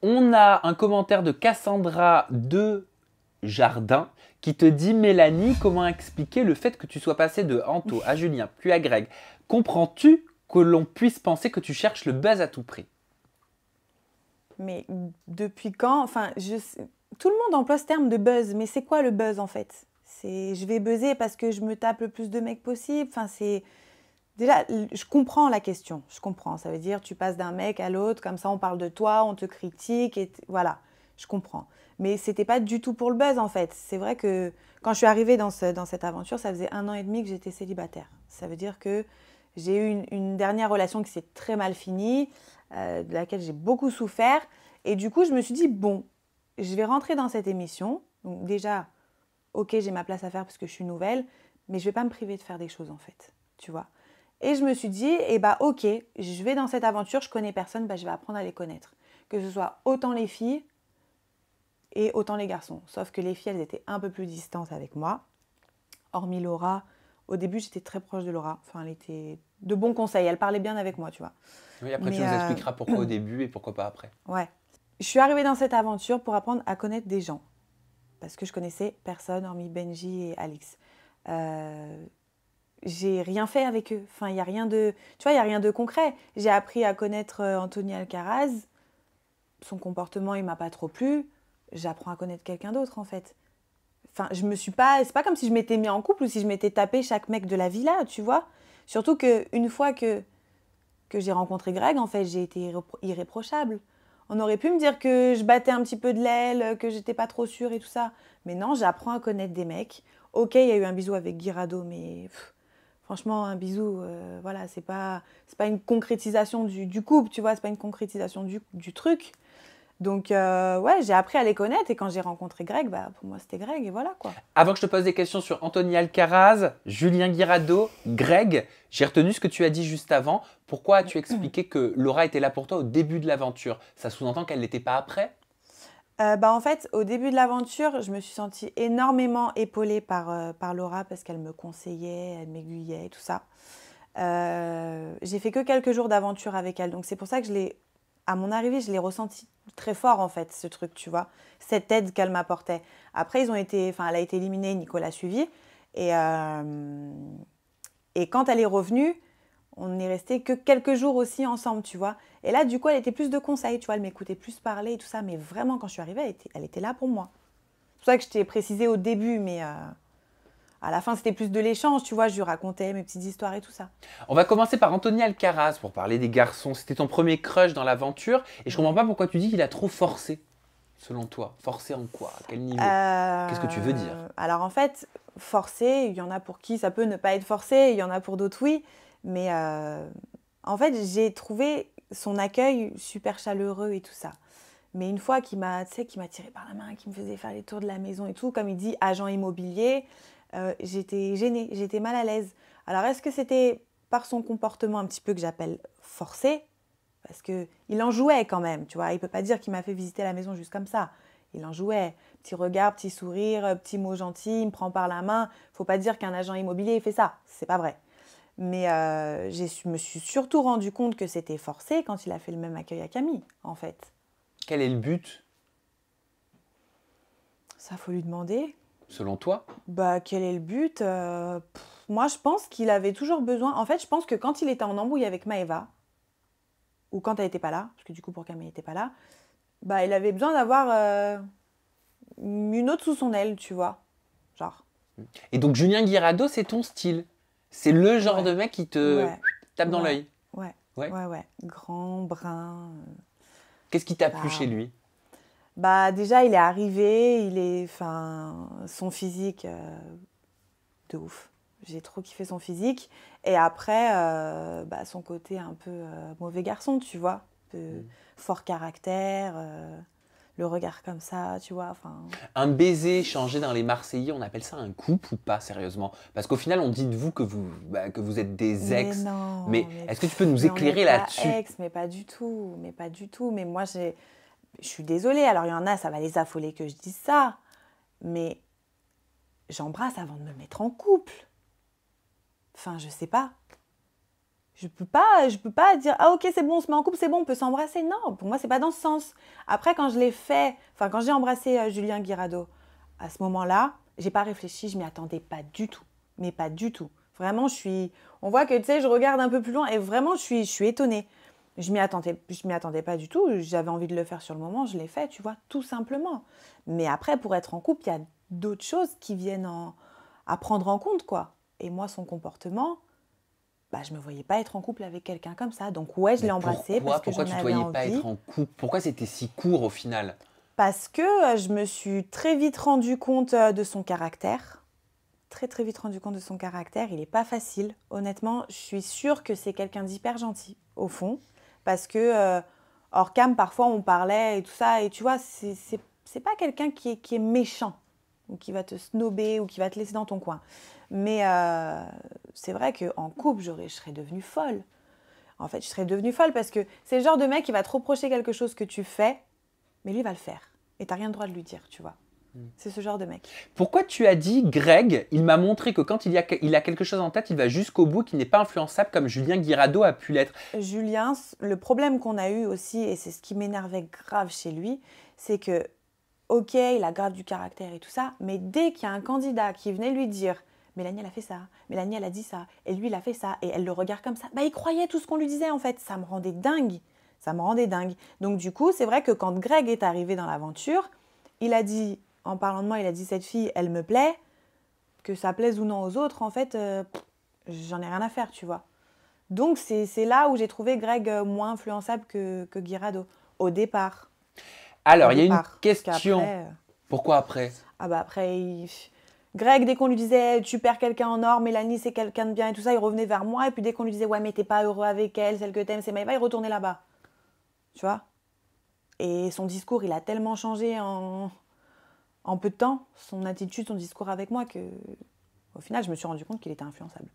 On a un commentaire de Cassandra de Jardin qui te dit: Mélanie, comment expliquer le fait que tu sois passé de Anto à Julien, puis à Greg? Comprends-tu que l'on puisse penser que tu cherches le buzz à tout prix? Mais depuis quand? Enfin, tout le monde emploie ce terme de buzz, mais c'est quoi le buzz en fait? C'est je vais buzzer parce que je me tape le plus de mecs possible. Enfin, c'est déjà, je comprends la question. Je comprends. Ça veut dire tu passes d'un mec à l'autre, comme ça on parle de toi, on te critique et voilà. Je comprends. Mais c'était pas du tout pour le buzz en fait. C'est vrai que quand je suis arrivée dans cette aventure, ça faisait 1 an et demi que j'étais célibataire. Ça veut dire que j'ai eu une dernière relation qui s'est très mal finie, de laquelle j'ai beaucoup souffert. Et du coup, je me suis dit, bon, je vais rentrer dans cette émission. Donc déjà, ok, j'ai ma place à faire parce que je suis nouvelle, mais je vais pas me priver de faire des choses en fait, tu vois. Et je me suis dit, eh bah ok, je vais dans cette aventure, je connais personne, bah, je vais apprendre à les connaître. Que ce soit autant les filles et autant les garçons. Sauf que les filles, elles étaient un peu plus distantes avec moi. Hormis Laura, au début, j'étais très proche de Laura. Enfin, elle était de bons conseils, elle parlait bien avec moi, tu vois. Oui, après tu Mais nous expliqueras pourquoi au début et pourquoi pas après. ouais, je suis arrivée dans cette aventure pour apprendre à connaître des gens. Parce que je connaissais personne hormis Benji et Alix. J'ai rien fait avec eux. Enfin, il y a rien de, tu vois, il y a rien de concret. J'ai appris à connaître Anthony Alcaraz. Son comportement, il m'a pas trop plu. J'apprends à connaître quelqu'un d'autre en fait. Enfin, je me suis pas, c'est pas comme si je m'étais mis en couple ou si je m'étais tapé chaque mec de la villa, tu vois. Surtout que une fois que j'ai rencontré Greg, en fait, j'ai été irréprochable. On aurait pu me dire que je battais un petit peu de l'aile, que j'étais pas trop sûre et tout ça. Mais non, j'apprends à connaître des mecs. Ok, il y a eu un bisou avec Guirado, mais franchement, un bisou, voilà, c'est pas une concrétisation du couple, tu vois, c'est pas une concrétisation du truc. Donc, ouais, j'ai appris à les connaître et quand j'ai rencontré Greg, bah, pour moi, c'était Greg et voilà quoi. Avant que je te pose des questions sur Anthony Alcaraz, Julien Guirado, Greg, j'ai retenu ce que tu as dit juste avant. Pourquoi as-tu expliqué que Laura était là pour toi au début de l'aventure? Ça sous-entend qu'elle n'était pas après? Bah, en fait, au début de l'aventure, je me suis sentie énormément épaulée par Laura parce qu'elle me conseillait, elle m'aiguillait, tout ça. J'ai fait que quelques jours d'aventure avec elle, donc c'est pour ça que à mon arrivée, je l'ai ressenti très fort en fait, ce truc, tu vois, cette aide qu'elle m'apportait. Après, elle a été éliminée, Nicolas a suivi, et, euh, et quand elle est revenue, on n'est resté que quelques jours aussi ensemble, tu vois. Et là, du coup, elle était plus de conseils, tu vois, elle m'écoutait plus parler et tout ça, mais vraiment, quand je suis arrivée, elle était là pour moi. C'est pour ça que je t'ai précisé au début, mais à la fin, c'était plus de l'échange, tu vois, je lui racontais mes petites histoires et tout ça. On va commencer par Anthony Alcaraz pour parler des garçons. C'était ton premier crush dans l'aventure et je comprends Ouais. pas pourquoi tu dis qu'il a trop forcé, selon toi. Forcé en quoi? À quel niveau? Qu'est-ce que tu veux dire? Alors en fait, forcé, il y en a pour qui ça peut ne pas être forcé, il y en a pour d'autres oui, mais en fait j'ai trouvé son accueil super chaleureux et tout ça. Mais une fois tu sais, qu'il m'a tiré par la main, qu'il me faisait faire les tours de la maison et tout, comme il dit, agent immobilier, j'étais gênée, j'étais mal à l'aise. Alors est-ce que c'était par son comportement un petit peu que j'appelle forcé? Parce qu'il en jouait quand même, tu vois. Il ne peut pas dire qu'il m'a fait visiter la maison juste comme ça. Il en jouait. Petit regard, petit sourire, petit mot gentil, il me prend par la main. Faut pas dire qu'un agent immobilier fait ça. C'est pas vrai. Mais je me suis surtout rendu compte que c'était forcé quand il a fait le même accueil à Camille, en fait. Quel est le but, Ça, faut lui demander. selon toi? Bah, quel est le but? Moi, je pense qu'il avait toujours besoin. En fait, je pense que quand il était en embrouille avec Maëva, ou quand elle n'était pas là, parce que du coup, pour Camille, elle n'était pas là, bah, il avait besoin d'avoir une autre sous son aile, tu vois. Genre, Et donc Julien Guirado, c'est ton style. C'est le genre ouais, de mec qui te ouais, tape dans ouais, l'œil. ouais, Ouais. ouais. Grand, brun, Qu'est-ce qui t'a plu chez barbe. lui? Bah, déjà, il est arrivé, son physique, de ouf. J'ai trop kiffé son physique. Et après, bah, son côté un peu mauvais garçon, tu vois. Un peu fort caractère, le regard comme ça, tu vois. Enfin, Un baiser changé dans les Marseillais, on appelle ça un couple ou pas, sérieusement? Parce qu'au final, on dit de vous que vous êtes des mais ex. Mais non, est-ce que tu peux nous mais on n'est éclairer pas là-dessus? ex, mais pas du tout, mais pas du tout. Mais moi, je suis désolée. Alors, il y en a, ça va les affoler que je dise ça. Mais j'embrasse avant de me mettre en couple. Enfin, je sais pas. Je peux pas dire ah ok c'est bon, on se met en couple, c'est bon, on peut s'embrasser. Non, pour moi c'est pas dans ce sens. Après quand je l'ai fait, enfin quand j'ai embrassé Julien Guirado, à ce moment-là, j'ai pas réfléchi, je m'y attendais pas du tout, mais pas du tout. Vraiment on voit que tu sais, je regarde un peu plus loin et vraiment je suis étonnée. Je m'y attendais pas du tout. J'avais envie de le faire sur le moment, je l'ai fait, tu vois, tout simplement. Mais après pour être en couple, il y a d'autres choses qui viennent à prendre en compte quoi. Et moi son comportement. Bah, je me voyais pas être en couple avec quelqu'un comme ça. Donc ouais, je l'ai embrassé parce que Pourquoi j'en tu te avais voyais pas envie. être en couple? Pourquoi c'était si court au final? Parce que je me suis très vite rendu compte de son caractère. Très très vite rendu compte de son caractère. Il est pas facile. Honnêtement, je suis sûre que c'est quelqu'un d'hyper gentil, au fond. Parce que hors cam, parfois on parlait et tout ça. Et tu vois, c'est pas quelqu'un qui est méchant. Ou qui va te snober ou qui va te laisser dans ton coin. Mais c'est vrai qu'en couple, je serais devenue folle. En fait, je serais devenue folle parce que c'est le genre de mec qui va te reprocher quelque chose que tu fais, mais lui va le faire. Et t'as rien le droit de lui dire, tu vois. C'est ce genre de mec. Pourquoi tu as dit, Greg, il m'a montré que quand il a quelque chose en tête, il va jusqu'au bout, qu'il n'est pas influençable comme Julien Guirado a pu l'être? Julien, le problème qu'on a eu aussi, et c'est ce qui m'énervait grave chez lui, c'est que, ok, il a grave du caractère et tout ça, mais dès qu'il y a un candidat qui venait lui dire Mélanie, elle a fait ça, Mélanie, elle a dit ça, et lui, il a fait ça, et elle le regarde comme ça, bah il croyait tout ce qu'on lui disait en fait. Ça me rendait dingue. Ça me rendait dingue. Donc du coup, c'est vrai que quand Greg est arrivé dans l'aventure, il a dit, en parlant de moi, il a dit cette fille, elle me plaît, que ça plaise ou non aux autres, en fait, j'en ai rien à faire, tu vois. Donc c'est là où j'ai trouvé Greg moins influençable que Guirado, au départ. Alors, Au il y a une départ. Parce question. qu'après, Pourquoi après? ah bah après, Greg, dès qu'on lui disait tu perds quelqu'un en or, Mélanie c'est quelqu'un de bien et tout ça, il revenait vers moi. Et puis dès qu'on lui disait ouais mais t'es pas heureux avec elle, celle que t'aimes c'est Maëva, il retournait là-bas. Tu vois. Et son discours, il a tellement changé en peu de temps, son attitude, son discours avec moi, que au final je me suis rendu compte qu'il était influençable.